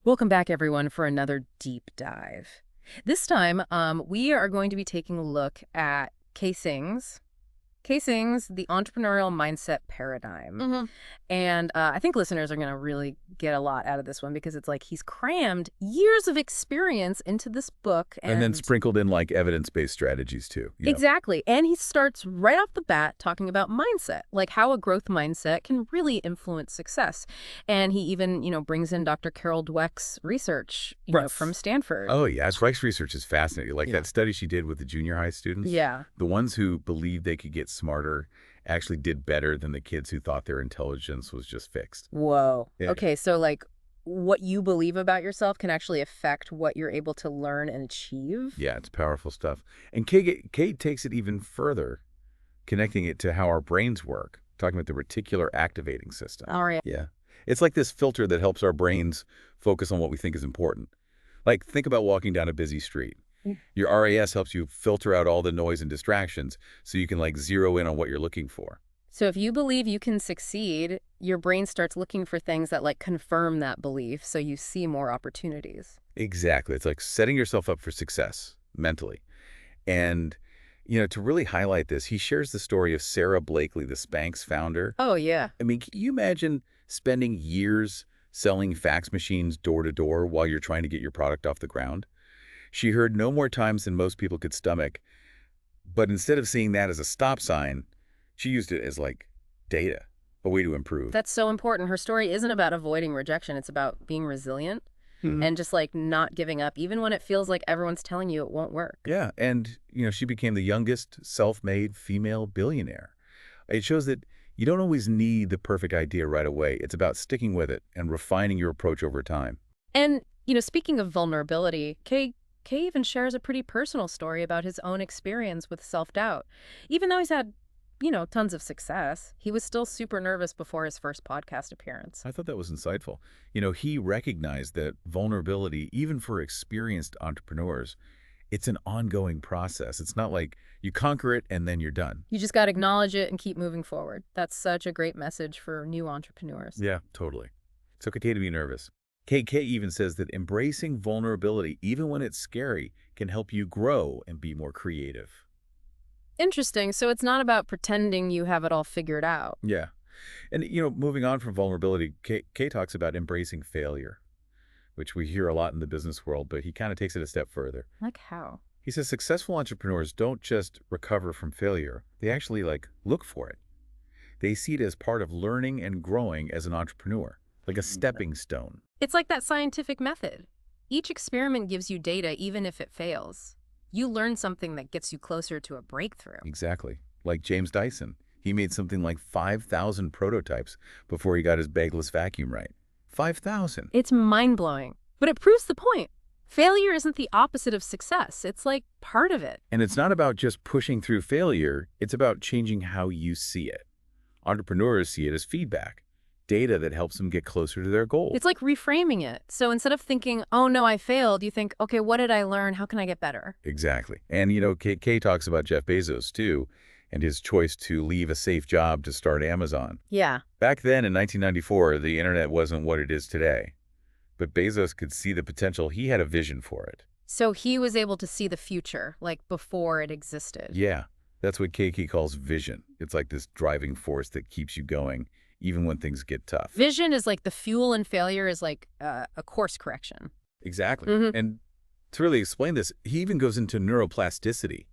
Welcome back, everyone, for another deep dive. This time, we are going to be taking a look at Kay Singh's The Entrepreneurial Mindset Paradigm. hmm And I think listeners are going to really get a lot out of this one because it's like he's crammed years of experience into this book. And then And sprinkled in like evidence-based strategies too. exactly. And he starts right off the bat talking about mindset, like how a growth mindset can really influence success. And he even, brings in Dr. Carol Dweck's research, Right. from Stanford. Oh yeah, Reich's research is fascinating. Like Yeah. that study she did with the junior high students, Yeah. the ones who believed they could get smarter actually did better than the kids who thought their intelligence was just fixed. Whoa. Yeah. Okay, so like what you believe about yourself can actually affect what you're able to learn and achieve? Yeah, it's powerful stuff. And Kate takes it even further, connecting it to how our brains work, talking about the reticular activating system. All right. Yeah. It's like this filter that helps our brains focus on what we think is important. Like, think about walking down a busy street. Mm. Your RAS helps you filter out all the noise and distractions so you can like zero in on what you're looking for. So if you believe you can succeed, your brain starts looking for things that like confirm that belief so you see more opportunities. Exactly. It's like setting yourself up for success mentally. And, to really highlight this, he shares the story of Sarah Blakely, the Spanx founder. Oh, yeah. I mean, can you imagine spending years selling fax machines door to door while you're trying to get your product off the ground? She heard no more times than most people could stomach, but instead of seeing that as a stop sign, she used it as like data, a way to improve. That's so important. Her story isn't about avoiding rejection. It's about being resilient Mhm. and just like not giving up, even when it feels like everyone's telling you it won't work. Yeah, and she became the youngest self-made female billionaire. It shows that you don't always need the perfect idea right away. It's about sticking with it and refining your approach over time. And, speaking of vulnerability, Kay even shares a pretty personal story about his own experience with self-doubt. Even though he's had, tons of success, he was still super nervous before his first podcast appearance. I thought that was insightful. He recognized that vulnerability, even for experienced entrepreneurs, it's an ongoing process. It's not like you conquer it and then you're done. You just got to acknowledge it and keep moving forward. That's such a great message for new entrepreneurs. Yeah, totally. It's okay to be nervous. KK even says that embracing vulnerability, even when it's scary, can help you grow and be more creative. Interesting. So it's not about pretending you have it all figured out. Yeah. And, moving on from vulnerability, Kay talks about embracing failure, which we hear a lot in the business world, but he kind of takes it a step further. Like how? He says successful entrepreneurs don't just recover from failure. They actually, look for it. They see it as part of learning and growing as an entrepreneur, like a stepping stone. It's like that scientific method. Each experiment gives you data even if it fails. You learn something that gets you closer to a breakthrough. Exactly. Like James Dyson. He made something like 5,000 prototypes before he got his bagless vacuum right. 5,000. It's mind-blowing. But it proves the point. Failure isn't the opposite of success. It's like part of it. And it's not about just pushing through failure. It's about changing how you see it. Entrepreneurs see it as feedback, data that helps them get closer to their goal. It's like reframing it. So instead of thinking, oh no, I failed, you think, okay, what did I learn? How can I get better? Exactly. And, Kay talks about Jeff Bezos, too, and his choice to leave a safe job to start Amazon. Yeah. Back then, in 1994, the internet wasn't what it is today. But Bezos could see the potential. He had a vision for it. So he was able to see the future, like before it existed. Yeah, that's what Kay calls vision. It's like this driving force that keeps you going, even when things get tough. Vision is like the fuel and failure is like a course correction. Exactly. Mhm. And to really explain this, he even goes into neuroplasticity.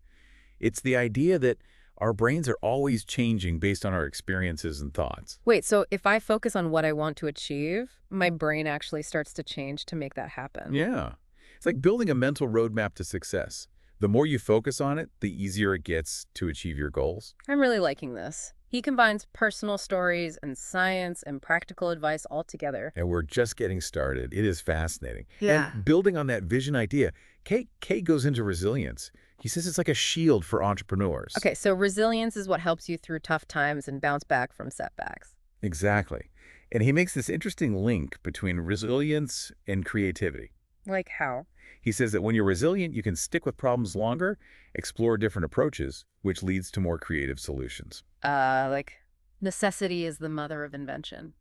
It's the idea that our brains are always changing based on our experiences and thoughts. Wait, so if I focus on what I want to achieve, my brain actually starts to change to make that happen. Yeah. It's like building a mental roadmap to success. The more you focus on it, the easier it gets to achieve your goals. I'm really liking this. He combines personal stories and science and practical advice all together. And we're just getting started. It is fascinating. Yeah. And building on that vision idea, Kay goes into resilience. He says it's like a shield for entrepreneurs. Okay, so resilience is what helps you through tough times and bounce back from setbacks. Exactly. And he makes this interesting link between resilience and creativity. Like how? He says that when you're resilient, you can stick with problems longer, explore different approaches, which leads to more creative solutions. Like necessity is the mother of invention.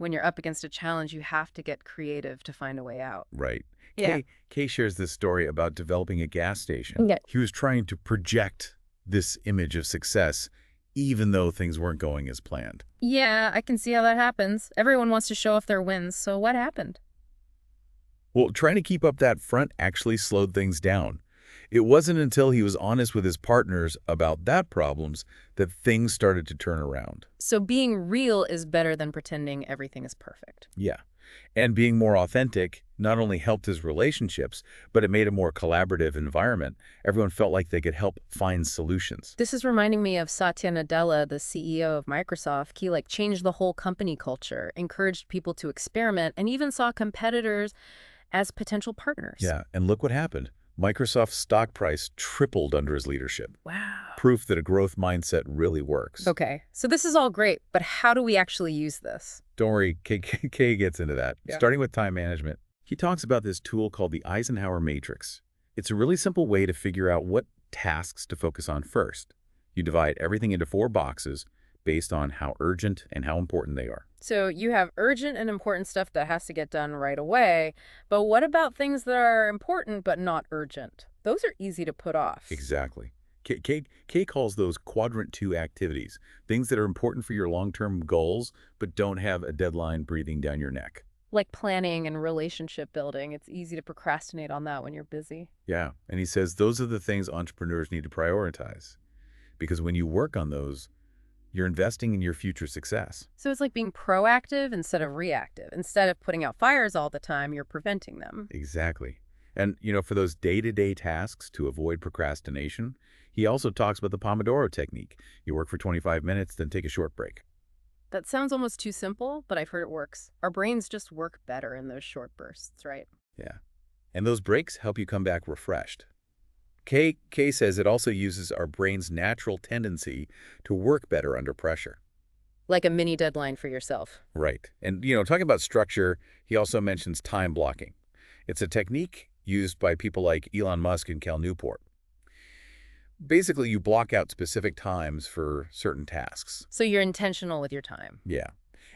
When you're up against a challenge, you have to get creative to find a way out. Right. Yeah. Kay shares this story about developing a gas station. Yeah. He was trying to project this image of success, even though things weren't going as planned. Yeah, I can see how that happens. Everyone wants to show off their wins, so what happened? Well, trying to keep up that front actually slowed things down. It wasn't until he was honest with his partners about that problems that things started to turn around. So being real is better than pretending everything is perfect. Yeah. And being more authentic not only helped his relationships, but it made a more collaborative environment. Everyone felt like they could help find solutions. This is reminding me of Satya Nadella, the CEO of Microsoft. He changed the whole company culture, encouraged people to experiment, and even saw competitors as potential partners. Yeah, and look what happened. Microsoft's stock price tripled under his leadership. Wow. Proof that a growth mindset really works. Okay, so this is all great, but how do we actually use this? Don't worry, Kay gets into that. Yeah. Starting with time management, he talks about this tool called the Eisenhower Matrix. It's a really simple way to figure out what tasks to focus on first. You divide everything into 4 boxes based on how urgent and how important they are. So you have urgent and important stuff that has to get done right away, but what about things that are important but not urgent? Those are easy to put off. Exactly. Kay calls those quadrant 2 activities, things that are important for your long-term goals but don't have a deadline breathing down your neck. Like planning and relationship building. It's easy to procrastinate on that when you're busy. Yeah, and he says those are the things entrepreneurs need to prioritize. Because when you work on those, you're investing in your future success. So it's like being proactive instead of reactive. Instead of putting out fires all the time, you're preventing them. Exactly. And, for those day-to-day tasks to avoid procrastination, he also talks about the Pomodoro technique. You work for 25 minutes, then take a short break. That sounds almost too simple, but I've heard it works. Our brains just work better in those short bursts, right? Yeah. And those breaks help you come back refreshed. Kay says it also uses our brain's natural tendency to work better under pressure. Like a mini deadline for yourself. Right. And, talking about structure, he also mentions time blocking. It's a technique used by people like Elon Musk and Cal Newport. Basically, you block out specific times for certain tasks. So you're intentional with your time. Yeah.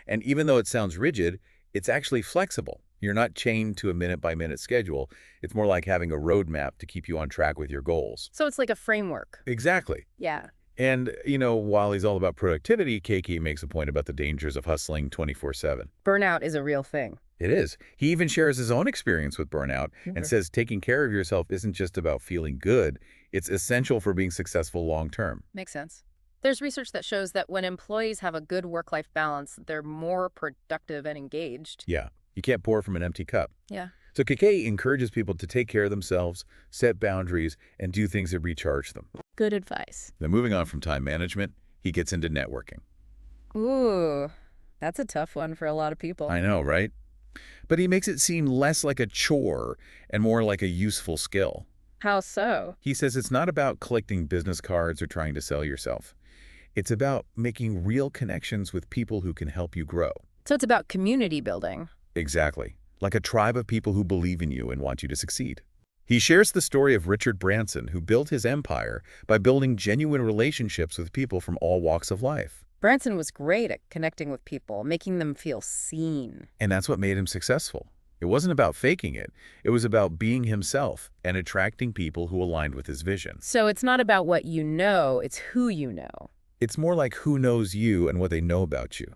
And even though it sounds rigid, it's actually flexible. You're not chained to a minute-by-minute schedule. It's more like having a roadmap to keep you on track with your goals. So it's like a framework. Exactly. Yeah. And, while he's all about productivity, Kay Kay makes a point about the dangers of hustling 24/7. Burnout is a real thing. It is. He even shares his own experience with burnout and says taking care of yourself isn't just about feeling good. It's essential for being successful long-term. Makes sense. There's research that shows that when employees have a good work-life balance, they're more productive and engaged. Yeah. You can't pour from an empty cup. Yeah. So Kay Kay encourages people to take care of themselves, set boundaries, and do things that recharge them. Good advice. Now, moving on from time management, he gets into networking. Ooh, that's a tough one for a lot of people. I know, right? But he makes it seem less like a chore and more like a useful skill. How so? He says it's not about collecting business cards or trying to sell yourself. It's about making real connections with people who can help you grow. So it's about community building. Exactly. Like a tribe of people who believe in you and want you to succeed. He shares the story of Richard Branson, who built his empire by building genuine relationships with people from all walks of life. Branson was great at connecting with people, making them feel seen. And that's what made him successful. It wasn't about faking it. It was about being himself and attracting people who aligned with his vision. So it's not about what you know, it's who you know. It's more like who knows you and what they know about you.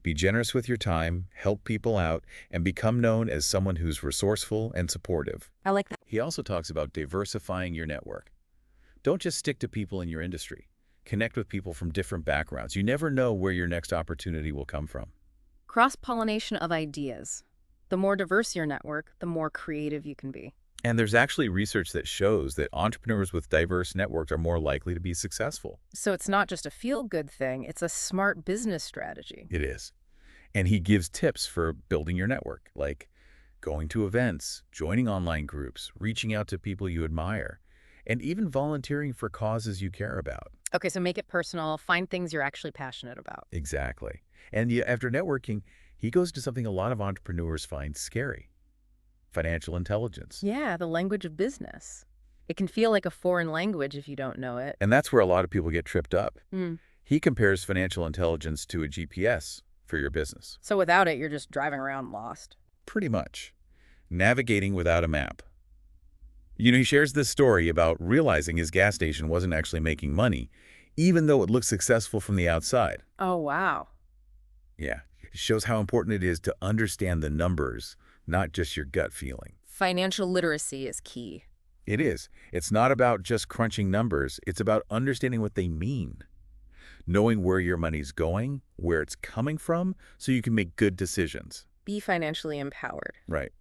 Be generous with your time, help people out, and become known as someone who's resourceful and supportive. I like that. He also talks about diversifying your network. Don't just stick to people in your industry. Connect with people from different backgrounds. You never know where your next opportunity will come from. Cross-pollination of ideas. The more diverse your network, the more creative you can be. And there's actually research that shows that entrepreneurs with diverse networks are more likely to be successful. So it's not just a feel-good thing, it's a smart business strategy. It is. And he gives tips for building your network, like going to events, joining online groups, reaching out to people you admire, and even volunteering for causes you care about. Okay, so make it personal, find things you're actually passionate about. Exactly. And after networking, he goes to something a lot of entrepreneurs find scary: financial intelligence. Yeah, the language of business. It can feel like a foreign language if you don't know it. And that's where a lot of people get tripped up. Mm. He compares financial intelligence to a GPS. for your business. So without it, you're just driving around lost. Pretty much. Navigating without a map. He shares this story about realizing his gas station wasn't actually making money, even though it looked successful from the outside. Oh, wow. Yeah, it shows how important it is to understand the numbers, not just your gut feeling. Financial literacy is key. It is. It's not about just crunching numbers. It's about understanding what they mean. Knowing where your money's going, where it's coming from, so you can make good decisions. Be financially empowered. Right.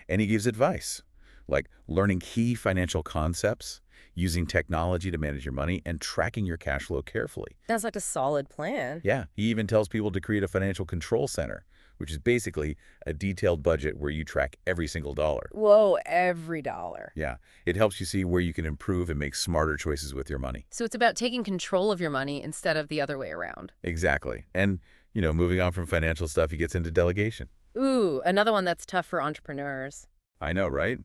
And he gives advice, like learning key financial concepts, using technology to manage your money, and tracking your cash flow carefully. That's like a solid plan. Yeah, he even tells people to create a financial control center, which is basically a detailed budget where you track every single dollar. Whoa, every dollar. Yeah, it helps you see where you can improve and make smarter choices with your money. So it's about taking control of your money instead of the other way around. Exactly. And, moving on from financial stuff, he gets into delegation. Ooh, another one that's tough for entrepreneurs. I know, right?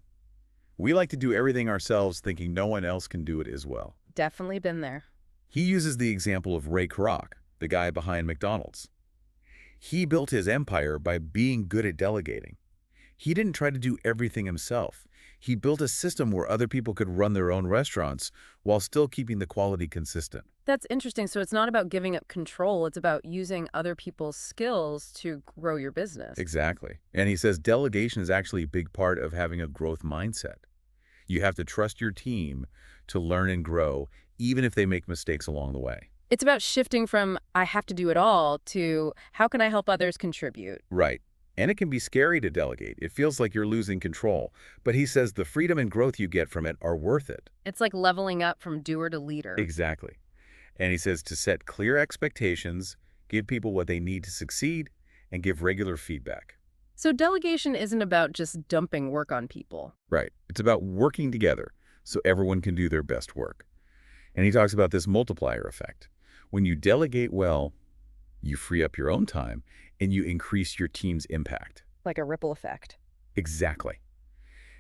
We like to do everything ourselves thinking no one else can do it as well. Definitely been there. He uses the example of Ray Kroc, the guy behind McDonald's. He built his empire by being good at delegating. He didn't try to do everything himself. He built a system where other people could run their own restaurants while still keeping the quality consistent. That's interesting. So it's not about giving up control. It's about using other people's skills to grow your business. Exactly. And he says delegation is actually a big part of having a growth mindset. You have to trust your team to learn and grow, even if they make mistakes along the way. It's about shifting from I have to do it all to how can I help others contribute? Right. And it can be scary to delegate. It feels like you're losing control. But he says the freedom and growth you get from it are worth it. It's like leveling up from doer to leader. Exactly. And he says to set clear expectations, give people what they need to succeed, and give regular feedback. So delegation isn't about just dumping work on people. Right. It's about working together so everyone can do their best work. And he talks about this multiplier effect. When you delegate well, you free up your own time and you increase your team's impact. Like a ripple effect. Exactly.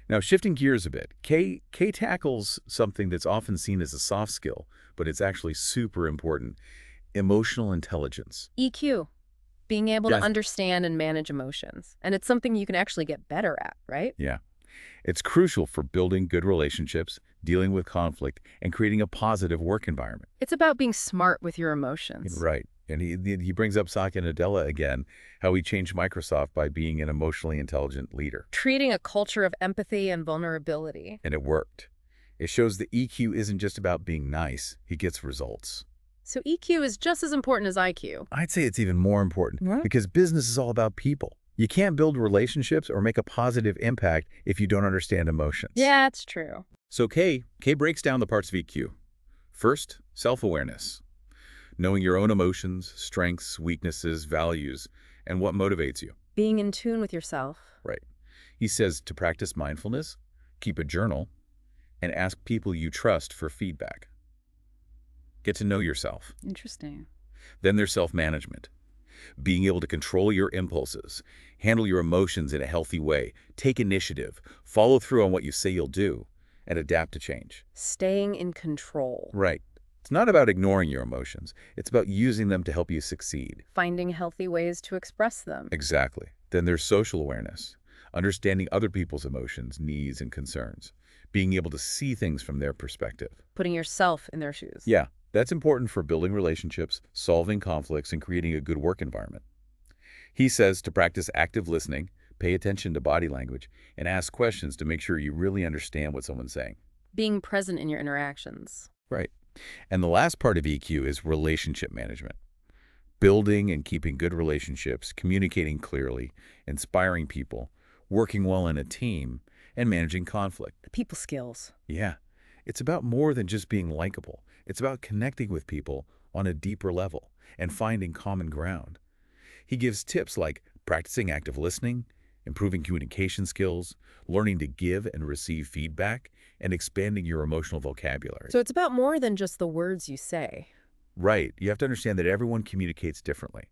Now, shifting gears a bit, Kay tackles something that's often seen as a soft skill, but it's actually super important: emotional intelligence. EQ, being able Yes. to understand and manage emotions. And it's something you can actually get better at, right? Yeah. It's crucial for building good relationships, dealing with conflict, and creating a positive work environment. It's about being smart with your emotions. Right. And he brings up Satya Nadella again, how he changed Microsoft by being an emotionally intelligent leader. Creating a culture of empathy and vulnerability. And it worked. It shows that EQ isn't just about being nice. He gets results. So EQ is just as important as IQ. I'd say it's even more important What? because business is all about people. You can't build relationships or make a positive impact if you don't understand emotions. Yeah, it's true. So Kay breaks down the parts of EQ. First, self-awareness. Knowing your own emotions, strengths, weaknesses, values, and what motivates you. Being in tune with yourself. Right. He says to practice mindfulness, keep a journal, and ask people you trust for feedback. Get to know yourself. Interesting. Then there's self-management. Being able to control your impulses, handle your emotions in a healthy way, take initiative, follow through on what you say you'll do, and adapt to change. Staying in control. Right. It's not about ignoring your emotions. It's about using them to help you succeed. Finding healthy ways to express them. Exactly. Then there's social awareness, understanding other people's emotions, needs, and concerns, being able to see things from their perspective. Putting yourself in their shoes. Yeah, that's important for building relationships, solving conflicts, and creating a good work environment. He says to practice active listening, pay attention to body language, and ask questions to make sure you really understand what someone's saying. Being present in your interactions. Right. And the last part of EQ is relationship management. Building and keeping good relationships, communicating clearly, inspiring people, working well in a team, and managing conflict. The people skills. Yeah, it's about more than just being likable. It's about connecting with people on a deeper level and finding common ground. He gives tips like practicing active listening, improving communication skills, learning to give and receive feedback, and expanding your emotional vocabulary. So it's about more than just the words you say. Right. You have to understand that everyone communicates differently.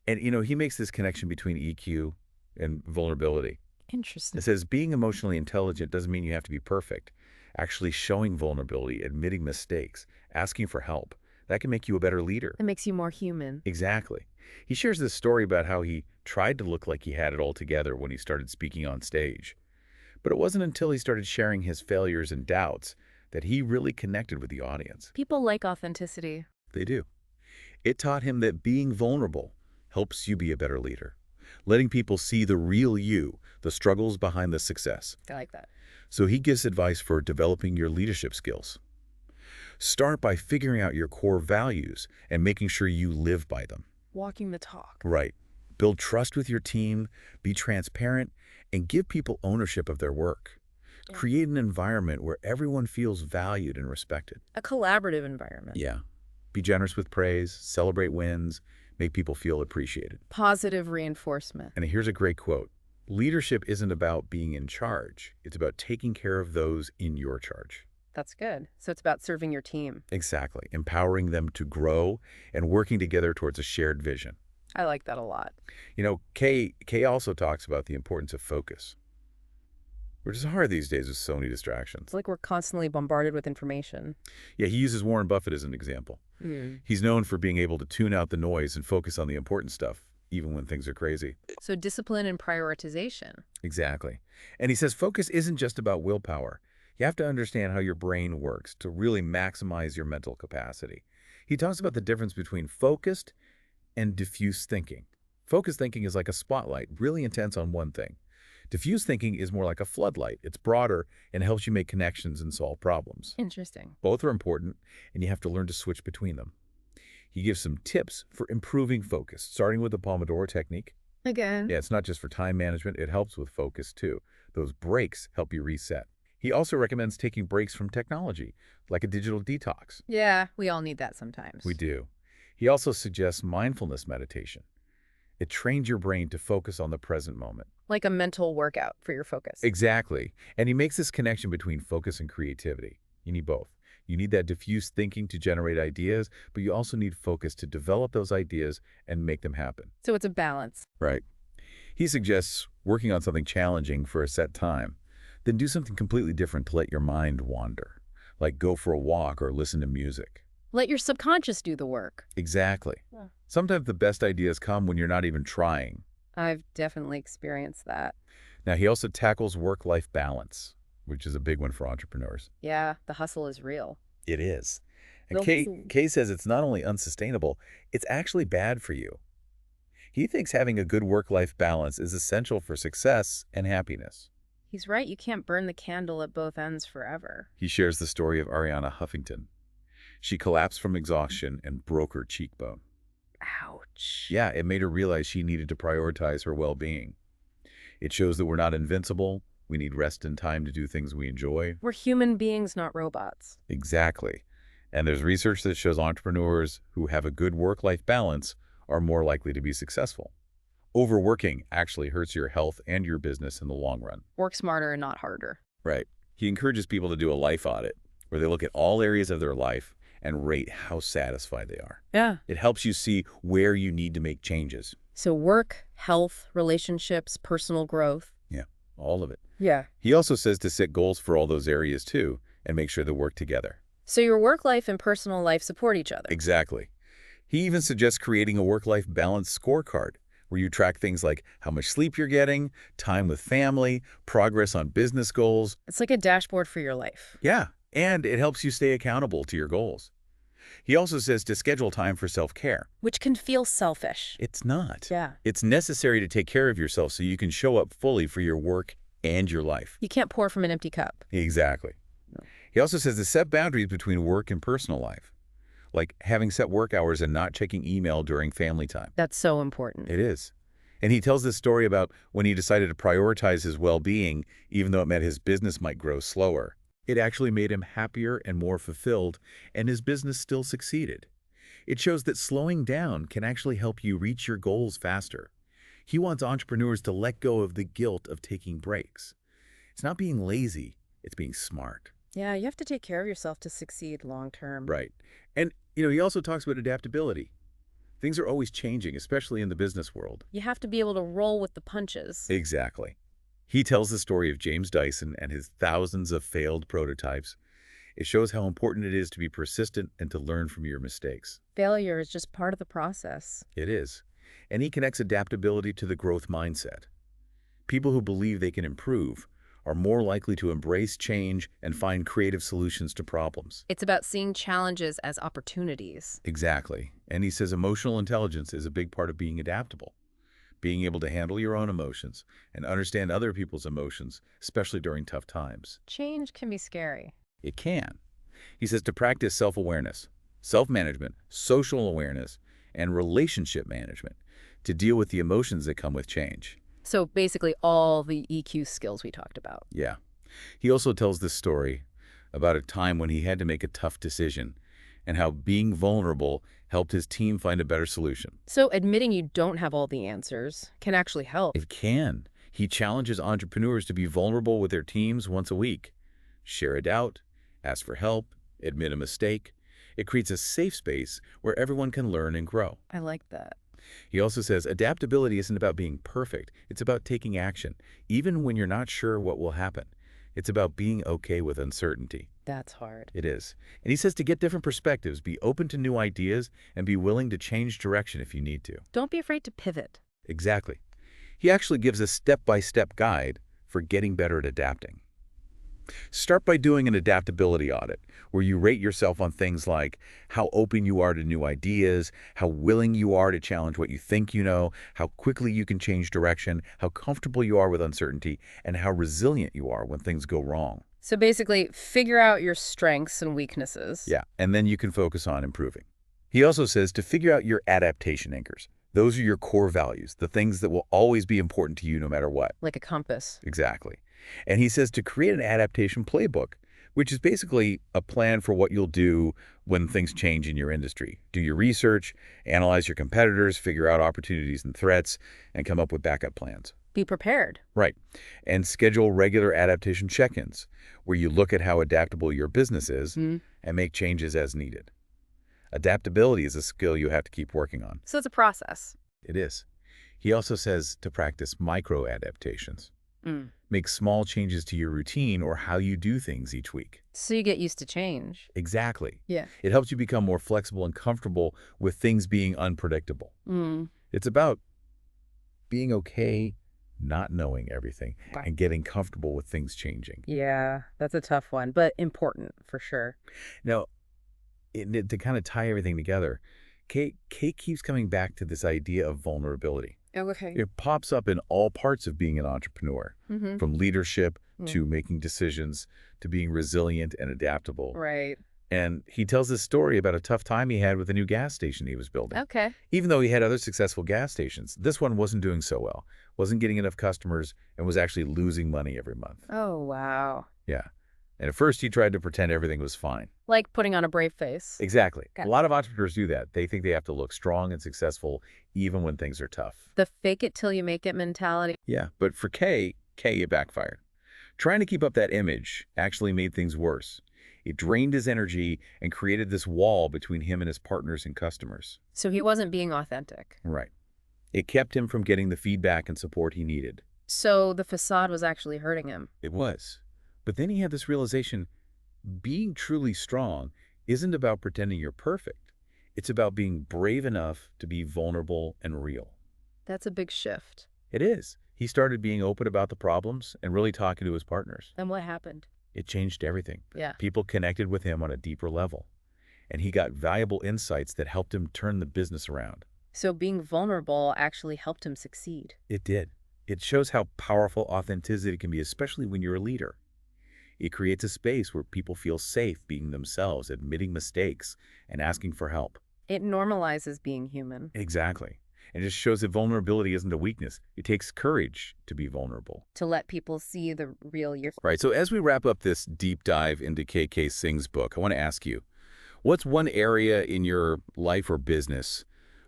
And, he makes this connection between EQ and vulnerability. Interesting. It says being emotionally intelligent doesn't mean you have to be perfect. Actually showing vulnerability, admitting mistakes, asking for help, That can make you a better leader. It makes you more human. Exactly. He shares this story about how he tried to look like he had it all together when he started speaking on stage. But it wasn't until he started sharing his failures and doubts that he really connected with the audience. People like authenticity. They do. It taught him that being vulnerable helps you be a better leader, letting people see the real you, the struggles behind the success. I like that. So he gives advice for developing your leadership skills. Start by figuring out your core values and making sure you live by them. Walking the talk. Right. Build trust with your team, be transparent, and give people ownership of their work. Yeah. Create an environment where everyone feels valued and respected. A collaborative environment. Yeah. Be generous with praise, celebrate wins, make people feel appreciated. Positive reinforcement. And here's a great quote. Leadership isn't about being in charge. It's about taking care of those in your charge. That's good. So it's about serving your team. Exactly. Empowering them to grow and working together towards a shared vision. I like that a lot. You know, Kay also talks about the importance of focus, which is hard these days with so many distractions. It's like we're constantly bombarded with information. Yeah, he uses Warren Buffett as an example. He's known for being able to tune out the noise and focus on the important stuff, even when things are crazy. So discipline and prioritization. Exactly. And he says focus isn't just about willpower. You have to understand how your brain works to really maximize your mental capacity. He talks about the difference between focused and diffuse thinking. Focused thinking is like a spotlight, really intense on one thing. Diffuse thinking is more like a floodlight. It's broader and helps you make connections and solve problems. Interesting. Both are important, and you have to learn to switch between them. He gives some tips for improving focus, starting with the Pomodoro technique. Again. Yeah, it's not just for time management. It helps with focus, too. Those breaks help you reset. He also recommends taking breaks from technology, like a digital detox. Yeah, we all need that sometimes. We do. He also suggests mindfulness meditation. It trains your brain to focus on the present moment. Like a mental workout for your focus. Exactly. And he makes this connection between focus and creativity. You need both. You need that diffuse thinking to generate ideas, but you also need focus to develop those ideas and make them happen. So it's a balance. Right. He suggests working on something challenging for a set time, then do something completely different to let your mind wander, like go for a walk or listen to music. Let your subconscious do the work. Exactly. Yeah. Sometimes the best ideas come when you're not even trying. I've definitely experienced that. Now, he also tackles work-life balance, which is a big one for entrepreneurs. Yeah, the hustle is real. It is. And The Kay, hustle. Kay says it's not only unsustainable, it's actually bad for you. He thinks having a good work-life balance is essential for success and happiness. He's right. You can't burn the candle at both ends forever. He shares the story of Ariana Huffington. She collapsed from exhaustion and broke her cheekbone. Ouch. Yeah, it made her realize she needed to prioritize her well-being. It shows that we're not invincible. We need rest and time to do things we enjoy. We're human beings, not robots. Exactly. And there's research that shows entrepreneurs who have a good work-life balance are more likely to be successful. Overworking actually hurts your health and your business in the long run. Work smarter and not harder. Right. He encourages people to do a life audit, where they look at all areas of their life and rate how satisfied they are. Yeah. It helps you see where you need to make changes. So work, health, relationships, personal growth. Yeah, all of it. Yeah. He also says to set goals for all those areas too and make sure they work together. So your work life and personal life support each other. Exactly. He even suggests creating a work-life balance scorecard where you track things like how much sleep you're getting, time with family, progress on business goals. It's like a dashboard for your life. Yeah, and it helps you stay accountable to your goals. He also says to schedule time for self-care. Which can feel selfish. It's not. Yeah. It's necessary to take care of yourself so you can show up fully for your work and your life. You can't pour from an empty cup. Exactly. He also says to set boundaries between work and personal life, like having set work hours and not checking email during family time. That's so important. It is. And he tells this story about when he decided to prioritize his well-being, even though it meant his business might grow slower. It actually made him happier and more fulfilled, and his business still succeeded. It shows that slowing down can actually help you reach your goals faster. He wants entrepreneurs to let go of the guilt of taking breaks. It's not being lazy, it's being smart. Yeah, you have to take care of yourself to succeed long term. Right. And, he also talks about adaptability. Things are always changing, especially in the business world. You have to be able to roll with the punches. Exactly. He tells the story of James Dyson and his thousands of failed prototypes. It shows how important it is to be persistent and to learn from your mistakes. Failure is just part of the process. It is. And he connects adaptability to the growth mindset. People who believe they can improve are more likely to embrace change and find creative solutions to problems. It's about seeing challenges as opportunities. Exactly. And he says emotional intelligence is a big part of being adaptable. Being able to handle your own emotions and understand other people's emotions, especially during tough times. Change can be scary. It can. He says to practice self-awareness, self-management, social awareness, and relationship management to deal with the emotions that come with change. So basically all the EQ skills we talked about. Yeah. He also tells this story about a time when he had to make a tough decision and how being vulnerable helped his team find a better solution. So admitting you don't have all the answers can actually help. It can. He challenges entrepreneurs to be vulnerable with their teams once a week. Share a doubt, ask for help, admit a mistake. It creates a safe space where everyone can learn and grow. I like that. He also says adaptability isn't about being perfect. It's about taking action, even when you're not sure what will happen. It's about being okay with uncertainty. That's hard. It is. And he says to get different perspectives, be open to new ideas, and be willing to change direction if you need to. Don't be afraid to pivot. Exactly. He actually gives a step-by-step guide for getting better at adapting. Start by doing an adaptability audit, where you rate yourself on things like how open you are to new ideas, how willing you are to challenge what you think you know, how quickly you can change direction, how comfortable you are with uncertainty, and how resilient you are when things go wrong. So basically, figure out your strengths and weaknesses. Yeah, and then you can focus on improving. He also says to figure out your adaptation anchors. Those are your core values, the things that will always be important to you no matter what. Like a compass. Exactly. And he says to create an adaptation playbook, which is basically a plan for what you'll do when things change in your industry. Do your research, analyze your competitors, figure out opportunities and threats, and come up with backup plans. Be prepared. Right. And schedule regular adaptation check-ins, where you look at how adaptable your business is and make changes as needed. Adaptability is a skill you have to keep working on. So it's a process. It is. He also says to practice micro-adaptations. Make small changes to your routine or how you do things each week. So you get used to change. Exactly. Yeah. It helps you become more flexible and comfortable with things being unpredictable. It's about being okay not knowing everything and getting comfortable with things changing. Yeah, that's a tough one, but important for sure. Now, to kind of tie everything together, Kay keeps coming back to this idea of vulnerability. Okay. It pops up in all parts of being an entrepreneur, from leadership to making decisions to being resilient and adaptable. Right. And he tells this story about a tough time he had with a new gas station he was building. Okay. Even though he had other successful gas stations, this one wasn't doing so well, wasn't getting enough customers, and was actually losing money every month. Oh, wow. Yeah. And at first he tried to pretend everything was fine. Like putting on a brave face. Exactly. Got it. A lot of entrepreneurs do that. They think they have to look strong and successful even when things are tough. The fake it till you make it mentality. Yeah, but for Kay, it backfired. Trying to keep up that image actually made things worse. It drained his energy and created this wall between him and his partners and customers. So he wasn't being authentic. Right. It kept him from getting the feedback and support he needed. So the facade was actually hurting him. It was. But then he had this realization, being truly strong isn't about pretending you're perfect. It's about being brave enough to be vulnerable and real. That's a big shift. It is. He started being open about the problems and really talking to his partners. And what happened? It changed everything. Yeah. People connected with him on a deeper level. And he got valuable insights that helped him turn the business around. So being vulnerable actually helped him succeed. It did. It shows how powerful authenticity can be, especially when you're a leader. It creates a space where people feel safe being themselves, admitting mistakes, and asking for help. It normalizes being human. Exactly. And it just shows that vulnerability isn't a weakness. It takes courage to be vulnerable. To let people see the real you. Right. So as we wrap up this deep dive into Kay Kay Singh's book, I want to ask you, what's one area in your life or business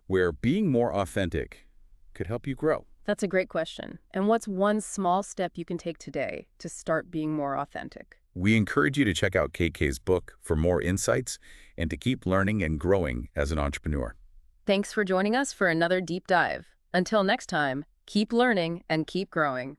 where being more authentic could help you grow? That's a great question. And what's one small step you can take today to start being more authentic? We encourage you to check out Kay Kay's book for more insights and to keep learning and growing as an entrepreneur. Thanks for joining us for another deep dive. Until next time, keep learning and keep growing.